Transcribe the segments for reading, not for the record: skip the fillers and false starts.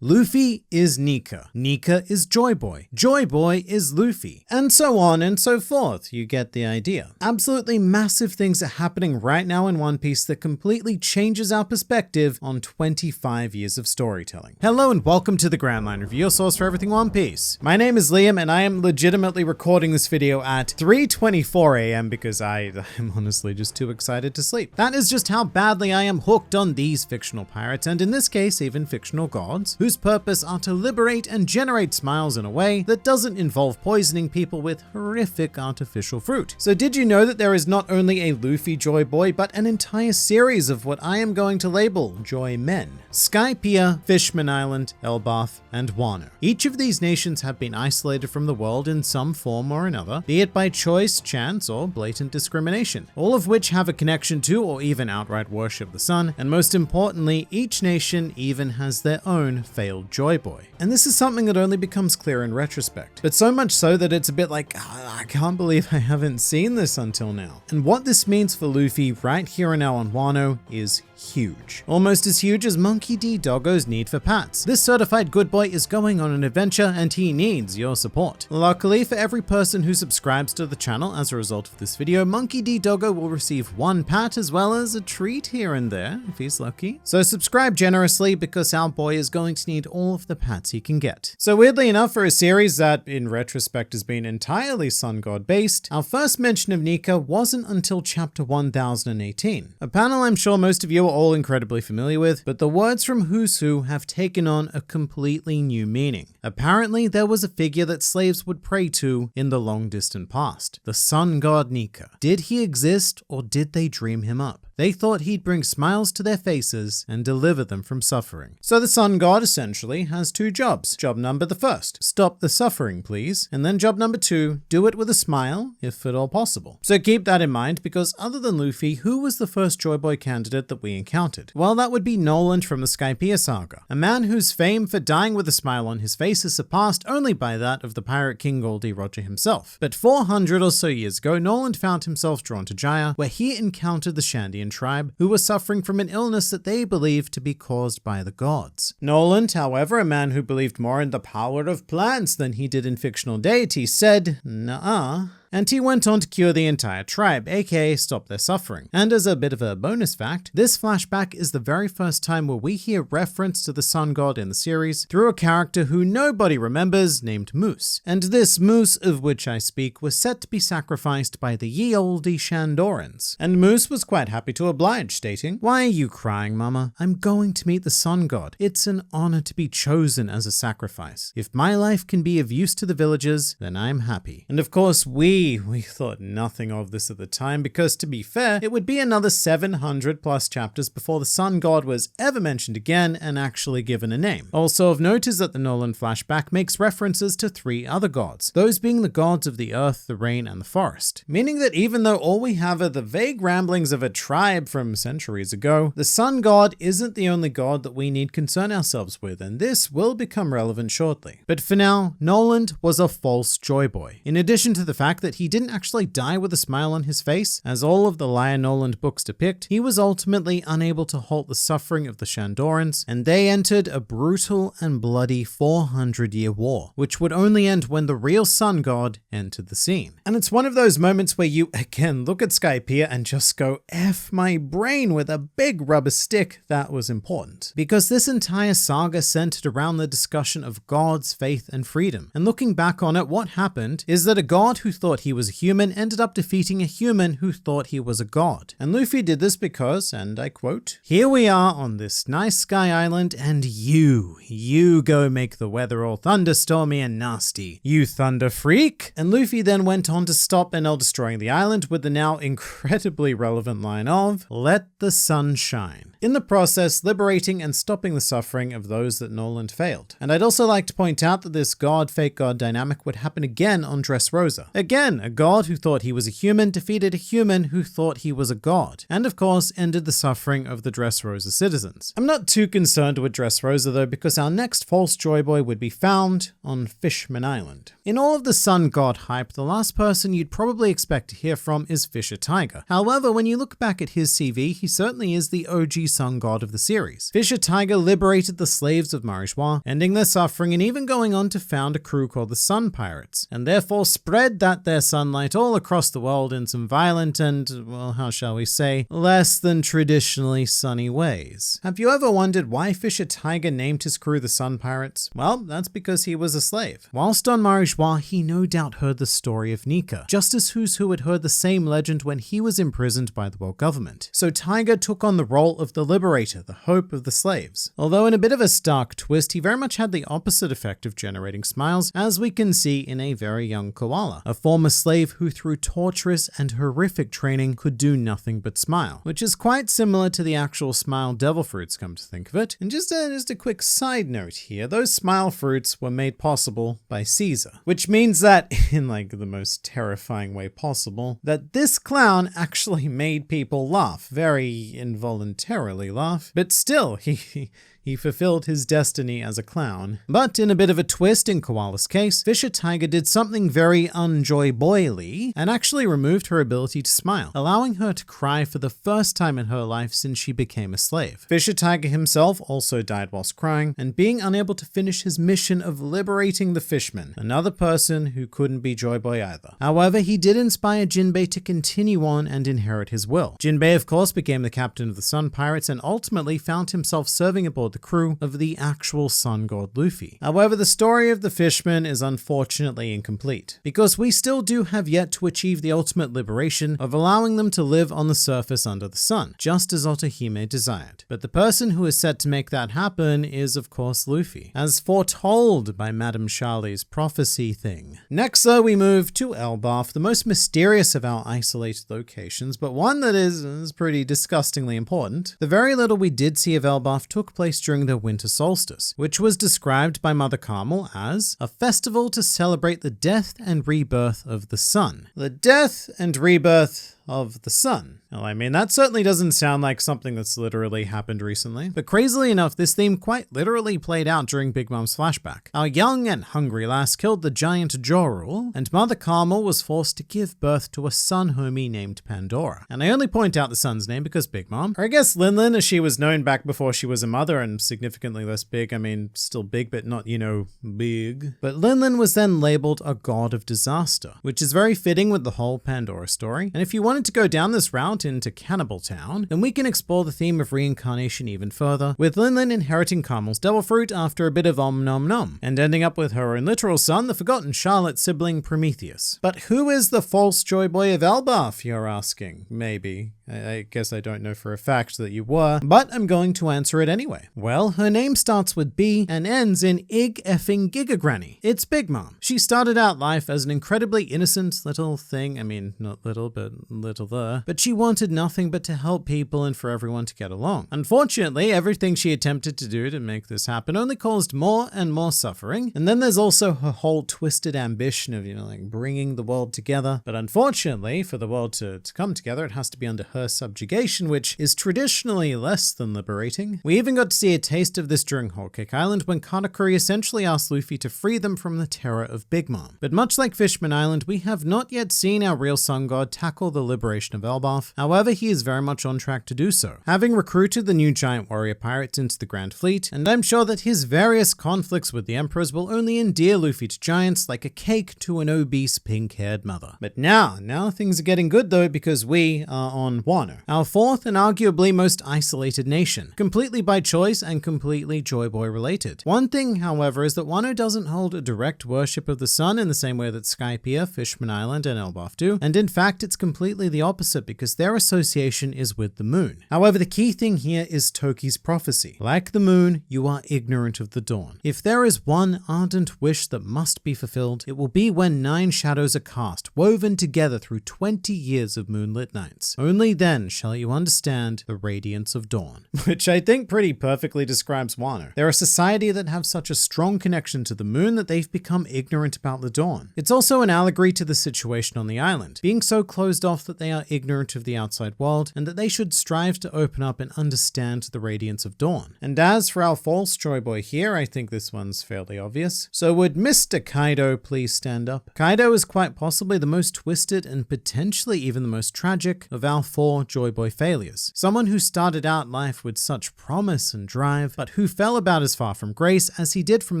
Luffy is Nika. Nika is Joy Boy. Joy Boy is Luffy. And so on and so forth. You get the idea. Absolutely massive things are happening right now in One Piece that completely changes our perspective on 25 years of storytelling. Hello and welcome to the Grand Line Review, your source for everything One Piece. My name is Liam and I am legitimately recording this video at 3:24 a.m. because I am honestly just too excited to sleep. That is just how badly I am hooked on these fictional pirates, and in this case even fictional gods, whose purpose are to liberate and generate smiles in a way that doesn't involve poisoning people with horrific artificial fruit. So did you know that there is not only a Luffy Joy Boy, but an entire series of what I am going to label Joy Men? Skypiea, Fishman Island, Elbaf, and Wano. Each of these nations have been isolated from the world in some form or another, be it by choice, chance, or blatant discrimination, all of which have a connection to or even outright worship the sun, and most importantly, each nation even has their own failed Joy Boy. And this is something that only becomes clear in retrospect, but so much so that it's a bit like, I can't believe I haven't seen this until now. And what this means for Luffy right here and now on Wano is huge. Almost as huge as Monkey D. Doggo's need for pats. This certified good boy is going on an adventure and he needs your support. Luckily for every person who subscribes to the channel as a result of this video, Monkey D. Doggo will receive one pat as well as a treat here and there if he's lucky. So subscribe generously because our boy is going to need all of the pats he can get. So weirdly enough, for a series that in retrospect has been entirely Sun God based, our first mention of Nika wasn't until chapter 1018. A panel I'm sure most of you are all incredibly familiar with, but the words from Who's Who have taken on a completely new meaning. Apparently, there was a figure that slaves would pray to in the long distant past, the sun god Nika. Did he exist or did they dream him up? They thought he'd bring smiles to their faces and deliver them from suffering. So the sun god essentially has two jobs. Job number the first, stop the suffering please. And then job number two, do it with a smile, if at all possible. So keep that in mind because other than Luffy, who was the first Joy Boy candidate that we encountered? Well, that would be Noland from the Skypiea saga. A man whose fame for dying with a smile on his face is surpassed only by that of the Pirate King Goldie Roger himself. But 400 or so years ago, Noland found himself drawn to Jaya, where he encountered the Shandian tribe, who were suffering from an illness that they believed to be caused by the gods. Noland, however, a man who believed more in the power of plants than he did in fictional deities, said, "Nuh-uh." And he went on to cure the entire tribe, aka stop their suffering. And as a bit of a bonus fact, this flashback is the very first time where we hear reference to the sun god in the series through a character who nobody remembers named Moose. And this Moose of which I speak was set to be sacrificed by the ye olde Shandorans. And Moose was quite happy to oblige, stating, "Why are you crying, mama? I'm going to meet the sun god. It's an honor to be chosen as a sacrifice. If my life can be of use to the villagers, then I'm happy." And of course, we thought nothing of this at the time because, to be fair, it would be another 700 plus chapters before the sun god was ever mentioned again and actually given a name. Also of note is that the Noland flashback makes references to three other gods, those being the gods of the earth, the rain, and the forest. Meaning that even though all we have are the vague ramblings of a tribe from centuries ago, the sun god isn't the only god that we need concern ourselves with, and this will become relevant shortly. But for now, Noland was a false Joy Boy. In addition to the fact that he didn't actually die with a smile on his face, as all of the Lion Noland books depict, he was ultimately unable to halt the suffering of the Shandorans, and they entered a brutal and bloody 400-year war, which would only end when the real sun god entered the scene. And it's one of those moments where you, again, look at Skypiea and just go, F my brain with a big rubber stick. That was important. Because this entire saga centered around the discussion of gods, faith, and freedom. And looking back on it, what happened is that a god who thought he was a human ended up defeating a human who thought he was a god. And Luffy did this because, and I quote, "Here we are on this nice sky island and you go make the weather all thunderstormy and nasty. You thunder freak." And Luffy then went on to stop Enel destroying the island with the now incredibly relevant line of, "Let the sun shine." In the process, liberating and stopping the suffering of those that Noland failed. And I'd also like to point out that this god-fake god dynamic would happen again on Dressrosa. Again, again, a god who thought he was a human defeated a human who thought he was a god, and of course ended the suffering of the Dressrosa citizens. I'm not too concerned with Dressrosa though, because our next false joy boy would be found on Fishman Island. In all of the sun god hype, the last person you'd probably expect to hear from is Fisher Tiger. However, when you look back at his CV, he certainly is the OG sun god of the series. Fisher Tiger liberated the slaves of Ambereddraws, ending their suffering and even going on to found a crew called the Sun Pirates, and therefore spread their sunlight all across the world in some violent and, well, how shall we say, less than traditionally sunny ways. Have you ever wondered why Fisher Tiger named his crew the Sun Pirates? Well, that's because he was a slave. Whilst on Ambereddraws, he no doubt heard the story of Nika, just as Who's Who had heard the same legend when he was imprisoned by the world government. So Tiger took on the role of the liberator, the hope of the slaves. Although in a bit of a stark twist, he very much had the opposite effect of generating smiles, as we can see in a very young koala, a former slave who through torturous and horrific training could do nothing but smile, which is quite similar to the actual smile devil fruits, come to think of it. And just a quick side note here, those smile fruits were made possible by Caesar, which means that, in like the most terrifying way possible, that this clown actually made people laugh, very involuntarily laugh, but still, he fulfilled his destiny as a clown. But in a bit of a twist in Koala's case, Fisher Tiger did something very unjoy-boyly and actually removed her ability to smile, allowing her to cry for the first time in her life since she became a slave. Fisher Tiger himself also died whilst crying and being unable to finish his mission of liberating the Fishman, another person who couldn't be Joy Boy either. However, he did inspire Jinbei to continue on and inherit his will. Jinbei, of course, became the captain of the Sun Pirates and ultimately found himself serving aboard the crew of the actual sun god Luffy. However, the story of the Fishman is unfortunately incomplete, because we still do have yet to achieve the ultimate liberation of allowing them to live on the surface under the sun, just as Otohime desired. But the person who is set to make that happen is, of course, Luffy, as foretold by Madame Charlie's prophecy thing. Next, though, we move to Elbaf, the most mysterious of our isolated locations, but one that is pretty disgustingly important. The very little we did see of Elbaf took place during the winter solstice, which was described by Mother Carmel as a festival to celebrate the death and rebirth of the sun. The death and rebirth of the sun. Well, I mean, that certainly doesn't sound like something that's literally happened recently. But crazily enough, this theme quite literally played out during Big Mom's flashback. Our young and hungry lass killed the giant Jorul, and Mother Carmel was forced to give birth to a sun homie named Pandora. And I only point out the son's name because Big Mom, or I guess Linlin, as she was known back before she was a mother and significantly less big. I mean, still big, but not, big. But Linlin was then labeled a god of disaster, which is very fitting with the whole Pandora story. And if you wanted to go down this route into Cannibal Town, then we can explore the theme of reincarnation even further, with Linlin inheriting Carmel's devil fruit after a bit of om nom nom, and ending up with her own literal son, the forgotten Charlotte sibling Prometheus. But who is the false joy boy of Elbaf, you're asking? Maybe. I guess I don't know for a fact that you were, but I'm going to answer it anyway. Well, her name starts with B and ends in Ig effing Gigagranny. It's Big Mom. She started out life as an incredibly innocent little thing. I mean, not little, but little there. But she wanted nothing but to help people and for everyone to get along. Unfortunately, everything she attempted to do to make this happen only caused more and more suffering. And then there's also her whole twisted ambition of, bringing the world together. But unfortunately, for the world to come together, it has to be under her subjugation, which is traditionally less than liberating. We even got to see a taste of this during Whole Cake Island when Katakuri essentially asked Luffy to free them from the terror of Big Mom. But much like Fishman Island, we have not yet seen our real sun god tackle the liberation of Elbaf. However, he is very much on track to do so, having recruited the new giant warrior pirates into the Grand Fleet, and I'm sure that his various conflicts with the emperors will only endear Luffy to giants like a cake to an obese pink-haired mother. But now things are getting good though, because we are on Wano, our fourth and arguably most isolated nation, completely by choice and completely Joy Boy related. One thing, however, is that Wano doesn't hold a direct worship of the sun in the same way that Skypiea, Fishman Island, and Elbaf do, and in fact it's completely completely the opposite because their association is with the moon. However, the key thing here is Toki's prophecy. Like the moon, you are ignorant of the dawn. If there is one ardent wish that must be fulfilled, it will be when 9 shadows are cast, woven together through 20 years of moonlit nights. Only then shall you understand the radiance of dawn. Which I think pretty perfectly describes Wano. They're a society that have such a strong connection to the moon that they've become ignorant about the dawn. It's also an allegory to the situation on the island, being so closed off that they are ignorant of the outside world and that they should strive to open up and understand the radiance of dawn. And as for our false Joy Boy here, I think this one's fairly obvious. So would Mr. Kaido please stand up? Kaido is quite possibly the most twisted and potentially even the most tragic of our 4 Joy Boy failures. Someone who started out life with such promise and drive, but who fell about as far from grace as he did from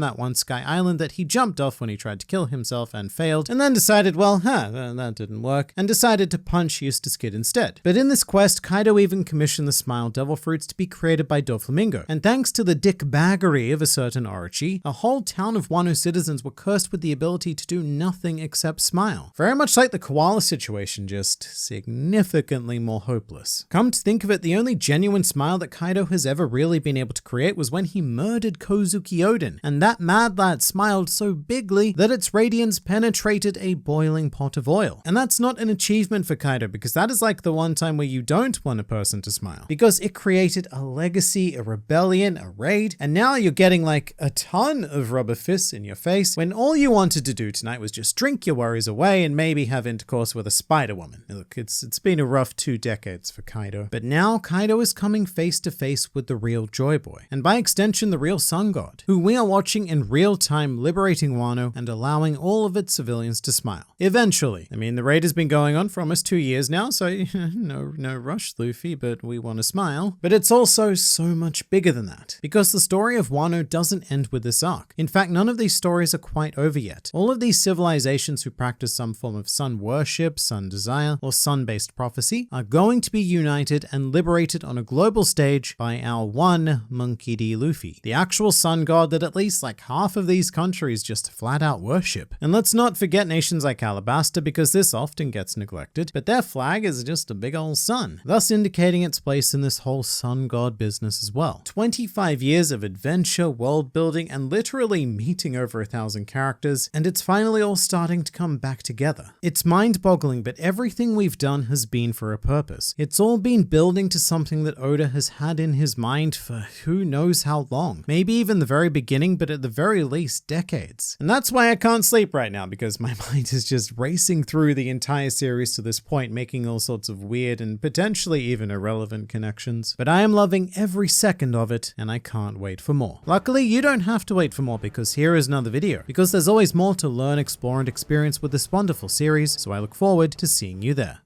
that one Sky Island that he jumped off when he tried to kill himself and failed, and then decided, well, that didn't work, and decided to punch Eustace Kid instead. But in this quest, Kaido even commissioned the Smile Devil Fruits to be created by Doflamingo, and thanks to the dickbaggery of a certain Orochi, a whole town of Wano citizens were cursed with the ability to do nothing except smile. Very much like the koala situation, just significantly more hopeless. Come to think of it, the only genuine smile that Kaido has ever really been able to create was when he murdered Kozuki Oden, and that mad lad smiled so bigly that its radiance penetrated a boiling pot of oil. And that's not an achievement for Kaido, because that is like the one time where you don't want a person to smile, because it created a legacy, a rebellion, a raid, and now you're getting like a ton of rubber fists in your face when all you wanted to do tonight was just drink your worries away and maybe have intercourse with a Spider Woman. Look, it's been a rough 2 decades for Kaido, but now Kaido is coming face to face with the real Joy Boy, and by extension the real Sun God, who we are watching in real time liberating Wano and allowing all of its civilians to smile. Eventually. I mean, the raid has been going on for almost 2 years now, so no rush, Luffy, but we want to smile. But it's also so much bigger than that, because the story of Wano doesn't end with this arc. In fact, none of these stories are quite over yet. All of these civilizations who practice some form of sun worship, sun desire, or sun-based prophecy are going to be united and liberated on a global stage by our one Monkey D. Luffy, the actual sun god that at least like half of these countries just flat out worship. And let's not forget nations like Alabasta, because this often gets neglected, but their flag is just a big old sun, thus indicating its place in this whole sun god business as well. 25 years of adventure, world building, and literally meeting over 1,000 characters, and it's finally all starting to come back together. It's mind-boggling, but everything we've done has been for a purpose. It's all been building to something that Oda has had in his mind for who knows how long. Maybe even the very beginning, but at the very least decades. And that's why I can't sleep right now, because my mind is just racing through the entire series to this point, making all sorts of weird and potentially even irrelevant connections. But I am loving every second of it, and I can't wait for more. Luckily, you don't have to wait for more, because here is another video, because there's always more to learn, explore, and experience with this wonderful series, so I look forward to seeing you there.